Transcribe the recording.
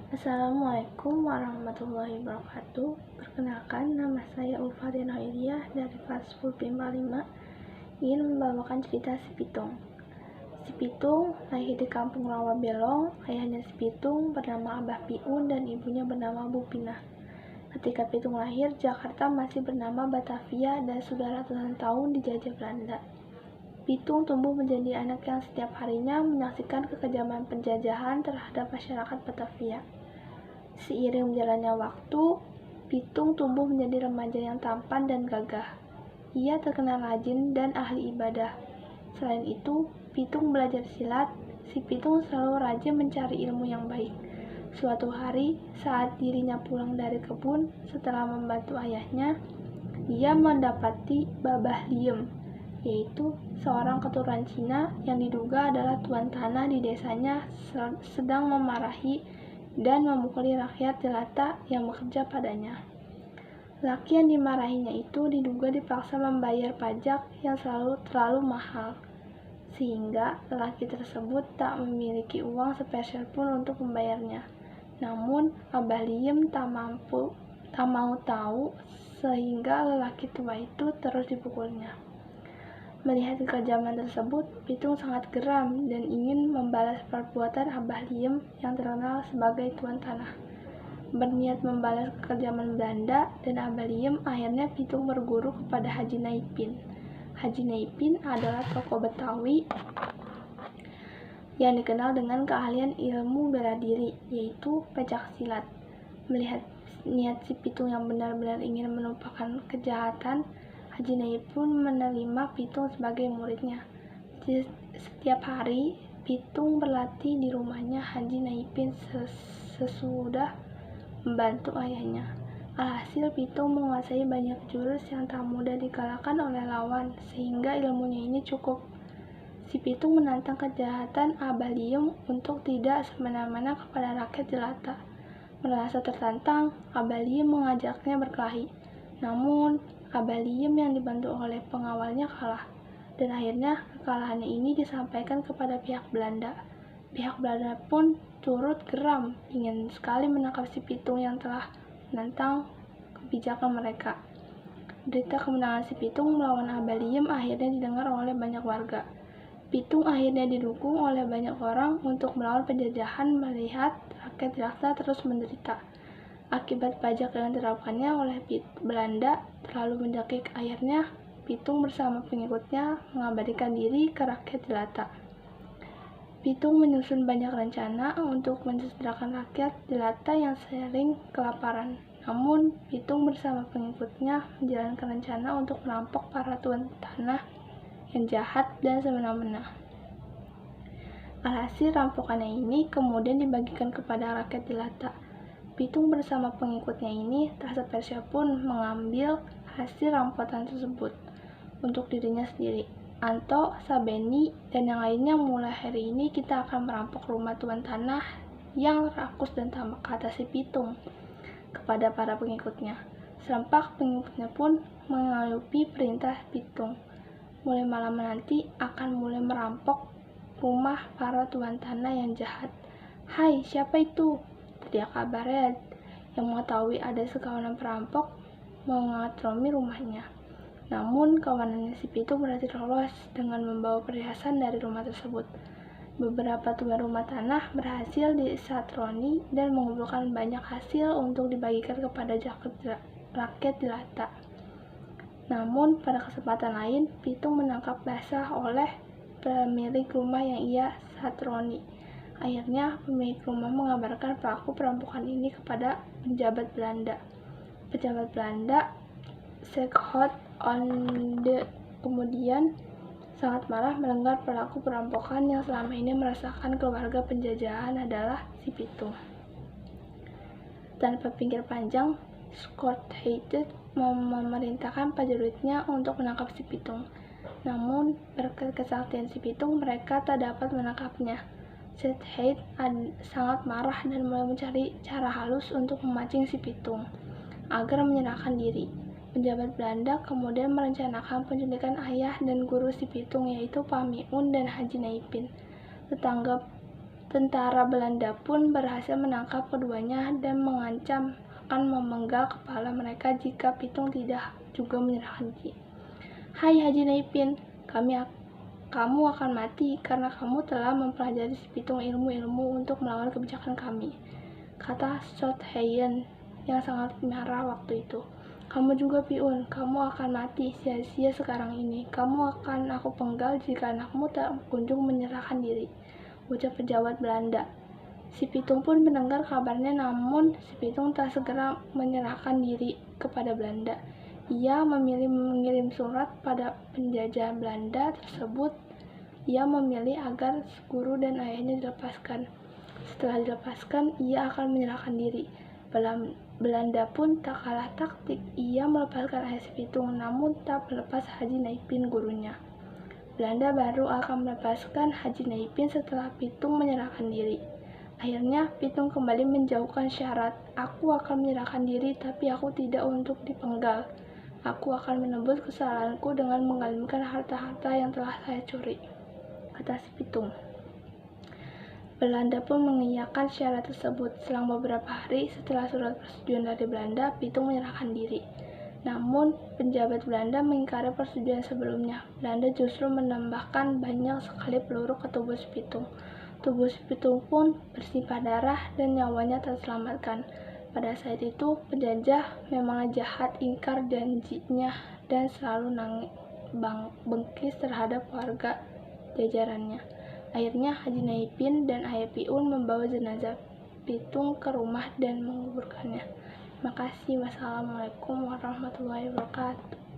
Assalamualaikum warahmatullahi wabarakatuh. Perkenalkan, nama saya Ulfatina Iliyah dari kelas 10 PIMA 5, ingin membawakan cerita Si Pitung. Si Pitung lahir di kampung Rawabelong. Ayahnya Si Pitung bernama Abah Piun dan ibunya bernama Bu Pinah. Ketika Pitung lahir, Jakarta masih bernama Batavia dan sudah ratusan tahun dijajah Belanda. Pitung tumbuh menjadi anak yang setiap harinya menyaksikan kekejaman penjajahan terhadap masyarakat Batavia. Seiring berjalannya waktu, Pitung tumbuh menjadi remaja yang tampan dan gagah. Ia terkenal rajin dan ahli ibadah. Selain itu, Pitung belajar silat. Si Pitung selalu rajin mencari ilmu yang baik. Suatu hari, saat dirinya pulang dari kebun setelah membantu ayahnya, ia mendapati Babah Liem, yaitu seorang keturunan Cina yang diduga adalah tuan tanah di desanya sedang memarahi dan memukuli rakyat jelata yang bekerja padanya. Laki yang dimarahinya itu diduga dipaksa membayar pajak yang selalu terlalu mahal, sehingga lelaki tersebut tak memiliki uang sepeser pun untuk membayarnya. Namun, Abah Liem tak mau tahu, sehingga lelaki tua itu terus dipukulnya. Melihat kekejaman tersebut, Pitung sangat geram dan ingin membalas perbuatan Abah Liem yang terkenal sebagai tuan tanah. Berniat membalas kekejaman Belanda dan Abah Liem, akhirnya Pitung berguru kepada Haji Naipin. Haji Naipin adalah tokoh Betawi yang dikenal dengan keahlian ilmu bela diri, yaitu pencak silat. Melihat niat si Pitung yang benar-benar ingin menumpahkan kejahatan, Haji Naipin menerima Pitung sebagai muridnya. Setiap hari, Pitung berlatih di rumahnya Haji Naipin sesudah membantu ayahnya. Alhasil, Pitung menguasai banyak jurus yang tak mudah dikalahkan oleh lawan, sehingga ilmunya ini cukup. Si Pitung menantang kejahatan Abah Liem untuk tidak semena-mena kepada rakyat jelata. Merasa tertantang, Abah Liem mengajaknya berkelahi. Namun, Abah Liem yang dibantu oleh pengawalnya kalah, dan akhirnya kekalahannya ini disampaikan kepada pihak Belanda. Pihak Belanda pun turut geram, ingin sekali menangkap si Pitung yang telah menentang kebijakan mereka. Berita kemenangan si Pitung melawan Abah Liem akhirnya didengar oleh banyak warga. Pitung akhirnya didukung oleh banyak orang untuk melawan penjajahan melihat rakyat jelata terus menderita. Akibat pajak yang diterapkannya oleh Belanda terlalu mendekik, akhirnya Pitung bersama pengikutnya mengabadikan diri ke rakyat jelata. Pitung menyusun banyak rencana untuk mensejahterakan rakyat jelata yang sering kelaparan. Namun, Pitung bersama pengikutnya menjalankan rencana untuk merampok para tuan tanah yang jahat dan semena-mena. Alhasil, rampokannya ini kemudian dibagikan kepada rakyat jelata. Pitung bersama pengikutnya ini tak sepeser pun mengambil hasil rampasan tersebut untuk dirinya sendiri. Anto, Sabeni, dan yang lainnya, mulai hari ini kita akan merampok rumah tuan tanah yang rakus dan tamak, kata si Pitung kepada para pengikutnya. Serempak pengikutnya pun mengikuti perintah Pitung. Mulai malam nanti akan mulai merampok rumah para tuan tanah yang jahat. "Hai, siapa itu?" teriak Abah Red yang mengetahui ada sekawanan perampok mengatromi rumahnya. Namun, kawanannya si Pitung berhasil lolos dengan membawa perhiasan dari rumah tersebut. Beberapa tuan rumah tanah berhasil disatroni dan mengumpulkan banyak hasil untuk dibagikan kepada rakyat jelata. Namun, pada kesempatan lain, Pitung menangkap basah oleh pemilik rumah yang ia satroni. Akhirnya, pemilik rumah mengabarkan pelaku perampokan ini kepada pejabat Belanda. Pejabat Belanda, Sekhot on the kemudian sangat marah mendengar pelaku perampokan yang selama ini merasakan keluarga penjajahan adalah si Pitung. Tanpa pikir panjang, Scott Hayden memerintahkan prajuritnya untuk menangkap si Pitung. Namun, berkat kesaktian si Pitung, mereka tak dapat menangkapnya. Seth sangat marah dan mulai mencari cara halus untuk memancing si Pitung agar menyerahkan diri. Pejabat Belanda kemudian merencanakan penculikan ayah dan guru si Pitung, yaitu Pak Miun dan Haji Naipin. Tetangga Tentara Belanda pun berhasil menangkap keduanya dan mengancam akan memenggal kepala mereka jika Pitung tidak juga menyerahkan diri. "Hai Haji Naipin, kamu akan mati karena kamu telah mempelajari si Pitung ilmu-ilmu untuk melawan kebijakan kami," kata Sot Heyen yang sangat marah waktu itu. "Kamu juga Piun, kamu akan mati sia-sia sekarang ini. Kamu akan aku penggal jika anakmu tak kunjung menyerahkan diri," ucap pejabat Belanda. Si Pitung pun mendengar kabarnya, namun si Pitung tak segera menyerahkan diri kepada Belanda. Ia memilih mengirim surat pada penjajah Belanda tersebut. Ia memilih agar guru dan ayahnya dilepaskan. Setelah dilepaskan, ia akan menyerahkan diri. Belanda pun tak kalah taktik. Ia melepaskan ayah si Pitung, namun tak melepas Haji Naipin gurunya. Belanda baru akan melepaskan Haji Naipin setelah Pitung menyerahkan diri. Akhirnya Pitung kembali menjauhkan syarat. "Aku akan menyerahkan diri, tapi aku tidak untuk dipenggal. Aku akan menebus kesalahanku dengan mengembalikan harta-harta yang telah saya curi," kata si Pitung. Belanda pun mengiyakan syarat tersebut. Selang beberapa hari setelah surat persetujuan dari Belanda, Pitung menyerahkan diri. Namun, penjabat Belanda mengingkari persetujuan sebelumnya. Belanda justru menambahkan banyak sekali peluru ke tubuh si Pitung. Tubuh si Pitung pun bersimpah darah dan nyawanya terselamatkan. Pada saat itu, penjajah memanglah jahat, ingkar janjinya, dan selalu bengkis terhadap warga jajarannya. Akhirnya Haji Naipin dan Ayah Piun membawa jenazah Pitung ke rumah dan menguburkannya. Makasih. Wassalamualaikum warahmatullahi wabarakatuh.